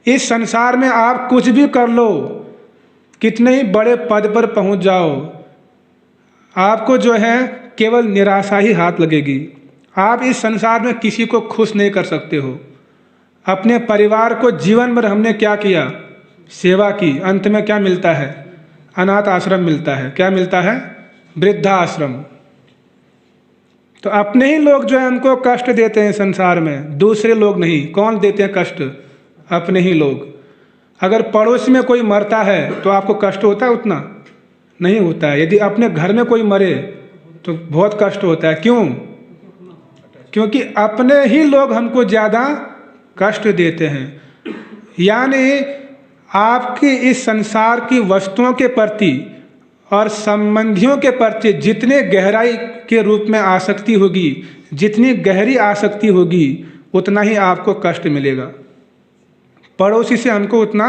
इस संसार में आप कुछ भी कर लो, कितने ही बड़े पद पर पहुंच जाओ, आपको जो है केवल निराशा ही हाथ लगेगी। आप इस संसार में किसी को खुश नहीं कर सकते हो। अपने परिवार को जीवन भर हमने क्या किया, सेवा की, अंत में क्या मिलता है? अनाथ आश्रम मिलता है। क्या मिलता है? वृद्धा आश्रम। तो अपने ही लोग जो है हमको कष्ट देते हैं संसार में, दूसरे लोग नहीं। कौन देते हैं कष्ट? अपने ही लोग। अगर पड़ोस में कोई मरता है तो आपको कष्ट होता है? उतना नहीं होता है। यदि अपने घर में कोई मरे तो बहुत कष्ट होता है। क्यों? क्योंकि अपने ही लोग हमको ज़्यादा कष्ट देते हैं। यानी आपकी इस संसार की वस्तुओं के प्रति और संबंधियों के प्रति जितने गहराई के रूप में आसक्ति होगी, जितनी गहरी आसक्ति होगी, उतना ही आपको कष्ट मिलेगा। पड़ोसी से हमको उतना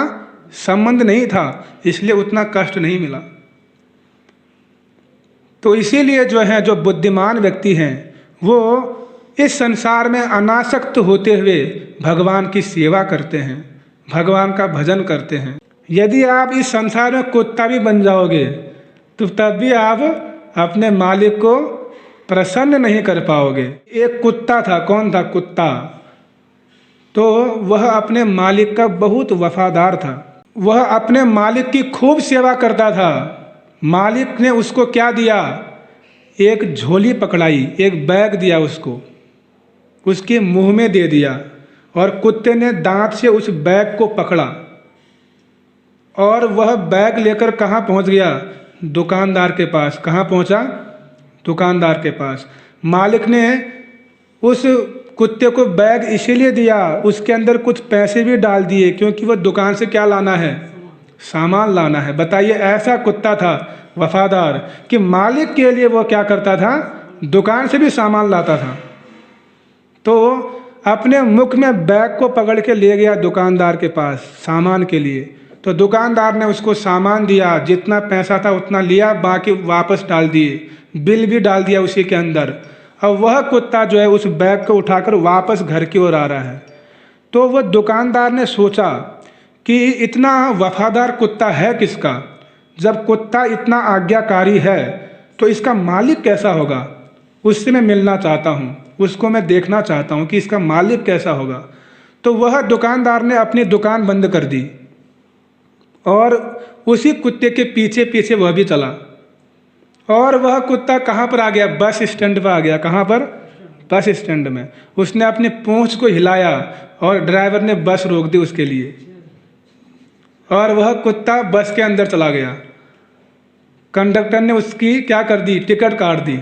संबंध नहीं था, इसलिए उतना कष्ट नहीं मिला। तो इसीलिए जो है, जो बुद्धिमान व्यक्ति हैं वो इस संसार में अनासक्त होते हुए भगवान की सेवा करते हैं, भगवान का भजन करते हैं। यदि आप इस संसार में कुत्ता भी बन जाओगे तो तब भी आप अपने मालिक को प्रसन्न नहीं कर पाओगे। एक कुत्ता था। कौन था? कुत्ता। तो वह अपने मालिक का बहुत वफादार था। वह अपने मालिक की खूब सेवा करता था। मालिक ने उसको क्या दिया? एक झोली पकड़ाई, एक बैग दिया उसको, उसके मुंह में दे दिया, और कुत्ते ने दांत से उस बैग को पकड़ा और वह बैग लेकर कहाँ पहुँच गया? दुकानदार के पास। कहाँ पहुँचा? दुकानदार के पास। मालिक ने उस कुत्ते को बैग इसीलिए दिया, उसके अंदर कुछ पैसे भी डाल दिए, क्योंकि वह दुकान से क्या लाना है? सामान लाना है। बताइए, ऐसा कुत्ता था वफादार कि मालिक के लिए वो क्या करता था? दुकान से भी सामान लाता था। तो अपने मुख में बैग को पकड़ के ले गया दुकानदार के पास सामान के लिए। तो दुकानदार ने उसको सामान दिया, जितना पैसा था उतना लिया, बाकी वापस डाल दिए, बिल भी डाल दिया उसी के अंदर। अब वह कुत्ता जो है उस बैग को उठाकर वापस घर की ओर आ रहा है। तो वह दुकानदार ने सोचा कि इतना वफादार कुत्ता है किसका? जब कुत्ता इतना आज्ञाकारी है तो इसका मालिक कैसा होगा? उससे मैं मिलना चाहता हूँ, उसको मैं देखना चाहता हूँ कि इसका मालिक कैसा होगा। तो वह दुकानदार ने अपनी दुकान बंद कर दी और उसी कुत्ते के पीछे पीछे वह भी चला। और वह कुत्ता कहाँ पर आ गया? बस स्टैंड पर आ गया। कहाँ पर? बस स्टैंड में। उसने अपनी पूंछ को हिलाया और ड्राइवर ने बस रोक दी उसके लिए, और वह कुत्ता बस के अंदर चला गया। कंडक्टर ने उसकी क्या कर दी? टिकट काट दी,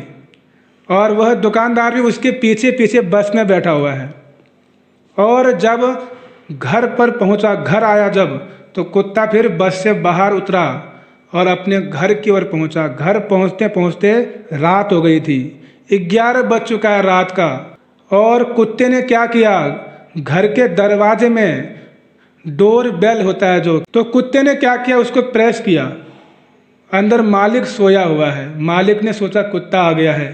और वह दुकानदार भी उसके पीछे पीछे बस में बैठा हुआ है। और जब घर पर पहुंचा, घर आया जब, तो कुत्ता फिर बस से बाहर उतरा और अपने घर की ओर पहुंचा। घर पहुंचते पहुंचते रात हो गई थी, 11 बज चुका है रात का। और कुत्ते ने क्या किया? घर के दरवाजे में डोर बेल होता है जो, तो कुत्ते ने क्या किया? उसको प्रेस किया। अंदर मालिक सोया हुआ है। मालिक ने सोचा कुत्ता आ गया है,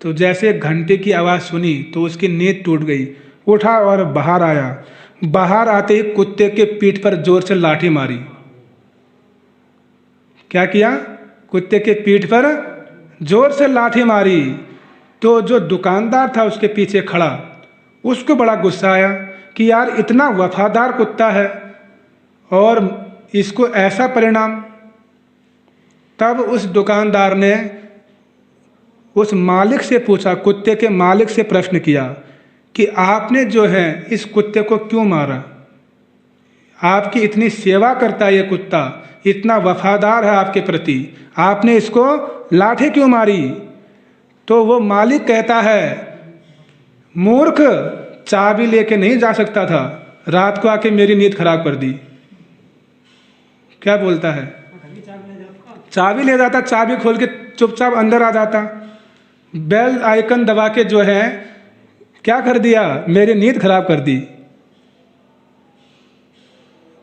तो जैसे घंटे की आवाज़ सुनी तो उसकी नींद टूट गई। उठा और बाहर आया। बाहर आते ही कुत्ते के पीठ पर जोर से लाठी मारी। क्या किया? कुत्ते के पीठ पर जोर से लाठी मारी। तो जो दुकानदार था उसके पीछे खड़ा, उसको बड़ा गुस्सा आया कि यार इतना वफादार कुत्ता है और इसको ऐसा परिणाम। तब उस दुकानदार ने उस मालिक से पूछा, कुत्ते के मालिक से प्रश्न किया कि आपने जो है इस कुत्ते को क्यों मारा? आपकी इतनी सेवा करता है ये कुत्ता, इतना वफादार है आपके प्रति, आपने इसको लाठी क्यों मारी? तो वो मालिक कहता है, मूर्ख, चाबी लेके नहीं जा सकता था, रात को आके मेरी नींद खराब कर दी। क्या बोलता है? चाबी ले जाता, चाबी खोल के चुपचाप अंदर आ जाता, बेल आइकन दबा के जो है क्या कर दिया? मेरी नींद खराब कर दी।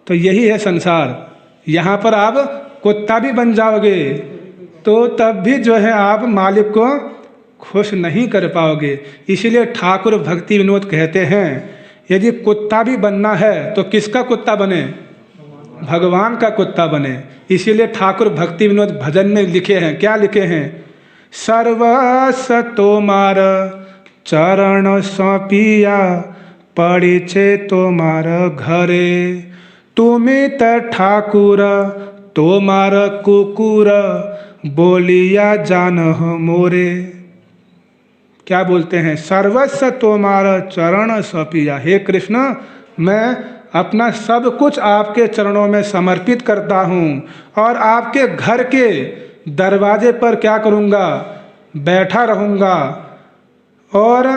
तो यही है संसार। यहाँ पर आप कुत्ता भी बन जाओगे तो तब भी जो है आप मालिक को खुश नहीं कर पाओगे। इसीलिए ठाकुर भक्ति विनोद कहते हैं यदि कुत्ता भी बनना है तो किसका कुत्ता बने? भगवान का कुत्ता बने। इसीलिए ठाकुर भक्ति विनोद भजन में लिखे हैं, क्या लिखे हैं? सर्वस तोमार चरण सौंपिया, पड़े तोमार घरे, तुम्हें त ठाकुर तोमार कुकुर, बोलिया जानह मोरे। क्या बोलते हैं? सर्वस्व तोमार चरण सौंपिया, हे कृष्ण मैं अपना सब कुछ आपके चरणों में समर्पित करता हूँ और आपके घर के दरवाजे पर क्या करूँगा? बैठा रहूँगा। और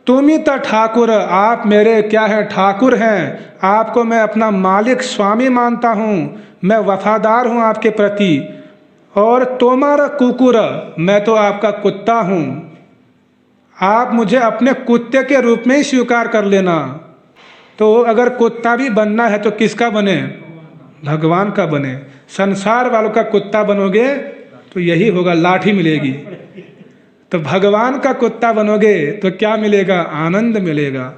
तुम ही तो ठाकुर, आप मेरे क्या हैं? ठाकुर हैं। आपको मैं अपना मालिक स्वामी मानता हूँ, मैं वफादार हूँ आपके प्रति। और तोमारा कुकुर, मैं तो आपका कुत्ता हूँ, आप मुझे अपने कुत्ते के रूप में ही स्वीकार कर लेना। तो अगर कुत्ता भी बनना है तो किसका बने? भगवान का बने। संसार वालों का कुत्ता बनोगे तो यही होगा, लाठी मिलेगी। तो भगवान का कुत्ता बनोगे तो क्या मिलेगा? आनंद मिलेगा।